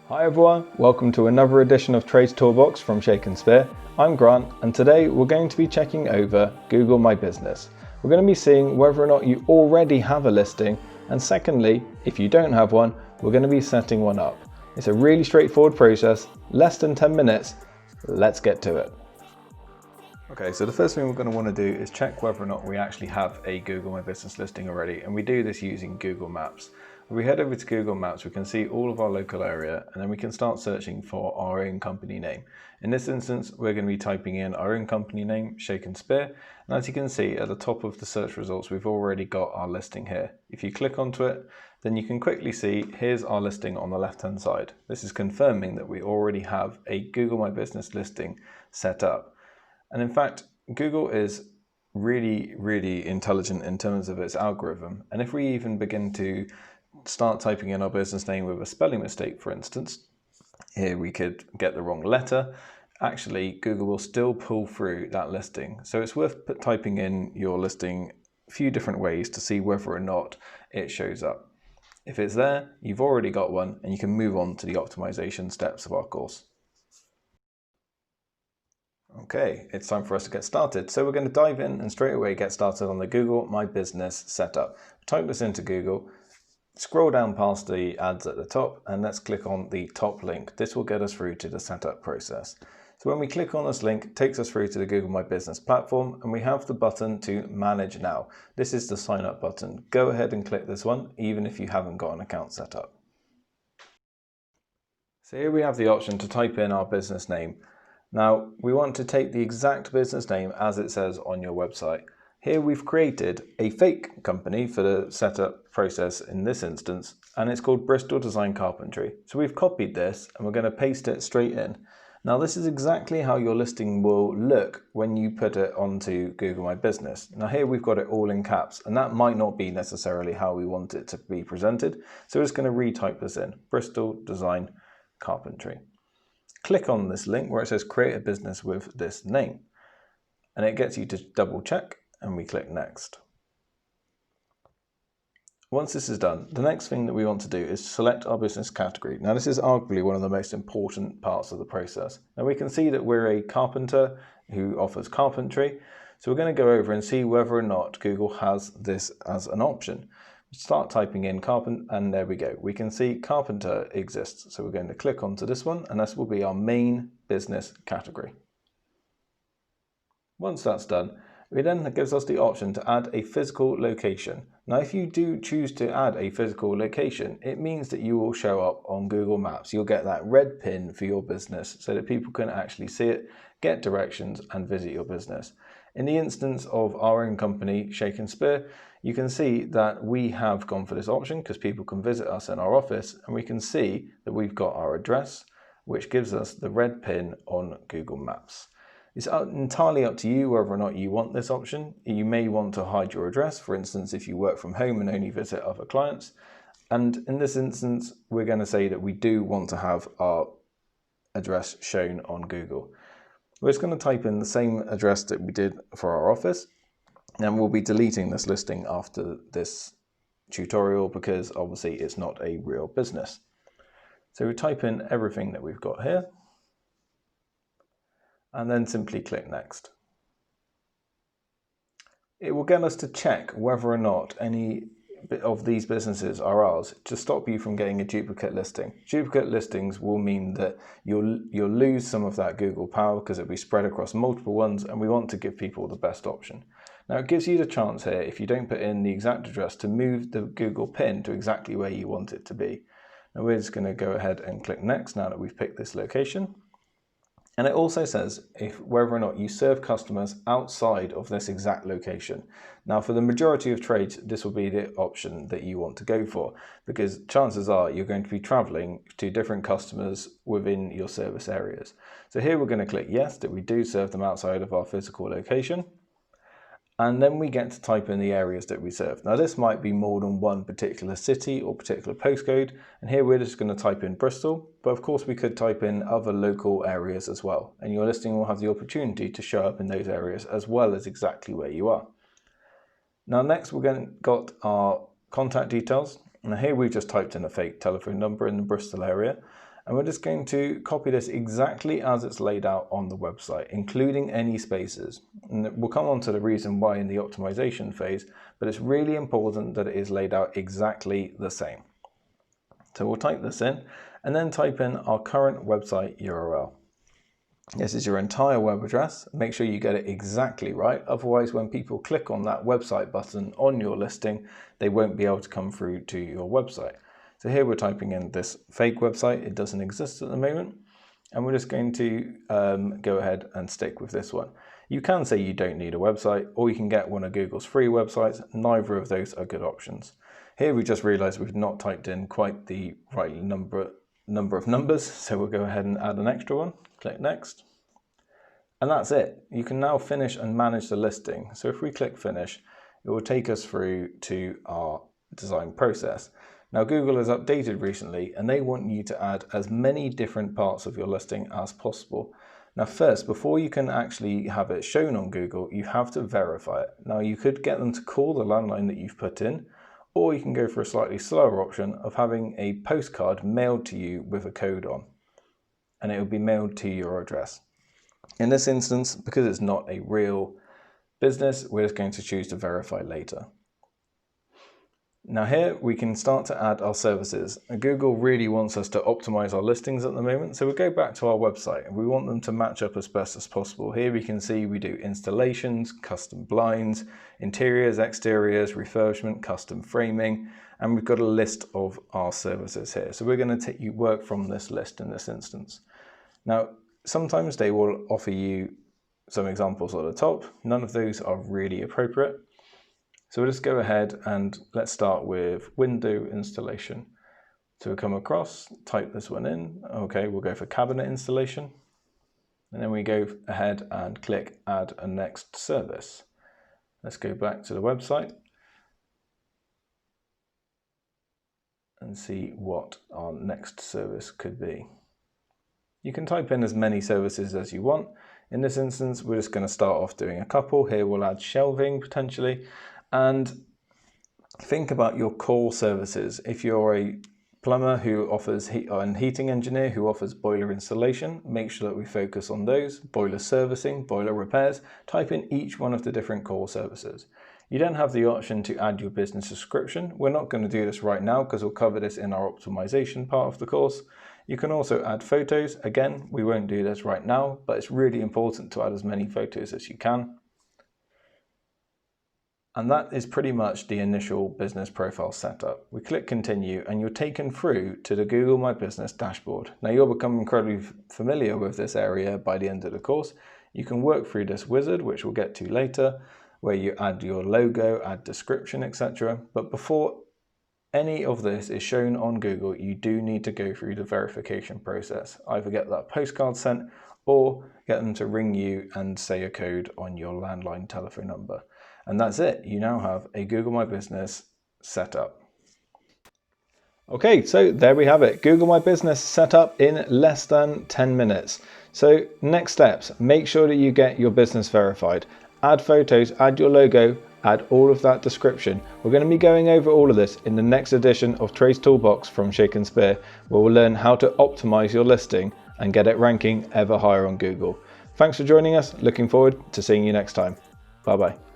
Hi everyone, welcome to another edition of Trades Toolbox from Shake and Speare. I'm Grant and today we're going to be checking over Google My Business. We're going to be seeing whether or not you already have a listing, and secondly, if you don't have one, we're going to be setting one up. It's a really straightforward process, less than 10 minutes. Let's get to it. Okay, so the first thing we're going to want to do is check whether or not we actually have a Google My Business listing already, and we do this using Google Maps. If we head over to Google Maps, we can see all of our local area, and then we can start searching for our own company name. In this instance, we're going to be typing in our own company name, Shake and Speare, and as you can see at the top of the search results, we've already got our listing here. If you click onto it, then you can quickly see here's our listing on the left-hand side. This is confirming that we already have a Google My Business listing set up. And in fact, Google is really intelligent in terms of its algorithm. And if we even begin to start typing in our business name with a spelling mistake, for instance, here we could get the wrong letter, actually Google will still pull through that listing. So it's worth typing in your listing a few different ways to see whether or not it shows up. If it's there, you've already got one, and you can move on to the optimization steps of our course. Okay, it's time for us to get started. So we're going to dive in and straight away get started on the Google My Business setup. Type this into Google, scroll down past the ads at the top, and let's click on the top link. This will get us through to the setup process. So when we click on this link, it takes us through to the Google My Business platform, and we have the button to Manage Now. This is the sign up button. Go ahead and click this one, even if you haven't got an account set up. So here we have the option to type in our business name. Now, we want to take the exact business name as it says on your website. Here we've created a fake company for the setup process in this instance, and it's called Bristol Design Carpentry. So we've copied this and we're going to paste it straight in. Now this is exactly how your listing will look when you put it onto Google My Business. Now here we've got it all in caps, and that might not be necessarily how we want it to be presented. So we're just going to retype this in, Bristol Design Carpentry. Click on this link where it says create a business with this name, and it gets you to double check, and we click next. Once this is done, the next thing that we want to do is select our business category. Now this is arguably one of the most important parts of the process. Now we can see that we're a carpenter who offers carpentry, so we're going to go over and see whether or not Google has this as an option. Start typing in carpenter, and there we go. We can see carpenter exists. So we're going to click onto this one, and this will be our main business category. Once that's done, it then gives us the option to add a physical location. Now, if you do choose to add a physical location, it means that you will show up on Google Maps. You'll get that red pin for your business so that people can actually see it, get directions, and visit your business. In the instance of our own company, Shake and Speare, you can see that we have gone for this option because people can visit us in our office, and we can see that we've got our address, which gives us the red pin on Google Maps. It's entirely up to you whether or not you want this option. You may want to hide your address, for instance, if you work from home and only visit other clients. And in this instance, we're going to say that we do want to have our address shown on Google. We're just going to type in the same address that we did for our office, and we'll be deleting this listing after this tutorial because obviously it's not a real business. So we type in everything that we've got here, and then simply click next. It will get us to check whether or not any of these businesses are ours to stop you from getting a duplicate listing. Duplicate listings will mean that you'll lose some of that Google power because it'll be spread across multiple ones, and we want to give people the best option. Now it gives you the chance here, if you don't put in the exact address, to move the Google pin to exactly where you want it to be. Now we're just going to go ahead and click next now that we've picked this location. And it also says whether or not you serve customers outside of this exact location. Now, for the majority of trades, this will be the option that you want to go for, because chances are you're going to be traveling to different customers within your service areas. So here we're going to click yes, that we do serve them outside of our physical location. And then we get to type in the areas that we serve. Now this might be more than one particular city or particular postcode, and here we're just going to type in Bristol, but of course we could type in other local areas as well, and your listing will have the opportunity to show up in those areas as well as exactly where you are. Now next got our contact details, and here we've just typed in a fake telephone number in the Bristol area, And we're just going to copy this exactly as it's laid out on the website, including any spaces. And we'll come on to the reason why in the optimization phase, but it's really important that it is laid out exactly the same. So we'll type this in and then type in our current website URL. This is your entire web address. Make sure you get it exactly right. Otherwise, when people click on that website button on your listing, they won't be able to come through to your website. So here we're typing in this fake website. It doesn't exist at the moment. And we're just going to go ahead and stick with this one. You can say you don't need a website, or you can get one of Google's free websites. Neither of those are good options. Here we just realized we've not typed in quite the right number of numbers. So we'll go ahead and add an extra one. Click next. And that's it. You can now finish and manage the listing. So if we click finish, it will take us through to our design process. Now Google has updated recently and they want you to add as many different parts of your listing as possible. Now first, before you can actually have it shown on Google, you have to verify it. Now you could get them to call the landline that you've put in, or you can go for a slightly slower option of having a postcard mailed to you with a code on, and it will be mailed to your address. In this instance, because it's not a real business, we're just going to choose to verify later. Now here we can start to add our services. Google really wants us to optimize our listings at the moment, so we'll go back to our website and we want them to match up as best as possible. Here we can see we do installations, custom blinds, interiors, exteriors, refurbishment, custom framing, and we've got a list of our services here. So we're going to work from this list in this instance. Now, sometimes they will offer you some examples at the top. None of those are really appropriate. So we'll just go ahead and let's start with window installation. So we'll come across, type this one in. Okay, we'll go for cabinet installation. And then we go ahead and click add a next service. Let's go back to the website and see what our next service could be. You can type in as many services as you want. In this instance, we're just going to start off doing a couple. Here we'll add shelving potentially. And think about your core services. If you're a plumber who offers and heating engineer who offers boiler installation, make sure that we focus on those. Boiler servicing, boiler repairs, type in each one of the different core services. You don't have the option to add your business subscription. We're not going to do this right now because we'll cover this in our optimization part of the course. You can also add photos. Again, we won't do this right now, but it's really important to add as many photos as you can. And that is pretty much the initial business profile setup. We click continue and you're taken through to the Google My Business dashboard. Now you'll become incredibly familiar with this area by the end of the course. You can work through this wizard, which we'll get to later, where you add your logo, add description, etc. But before any of this is shown on Google, you do need to go through the verification process. Either get that postcard sent or get them to ring you and say a code on your landline telephone number. And that's it. You now have a Google My Business set up. Okay, so there we have it. Google My Business set up in less than 10 minutes. So next steps, make sure that you get your business verified. Add photos, add your logo, add all of that description. We're going to be going over all of this in the next edition of Trades Toolbox from Shake and Speare, where we'll learn how to optimize your listing and get it ranking ever higher on Google. Thanks for joining us. Looking forward to seeing you next time. Bye-bye.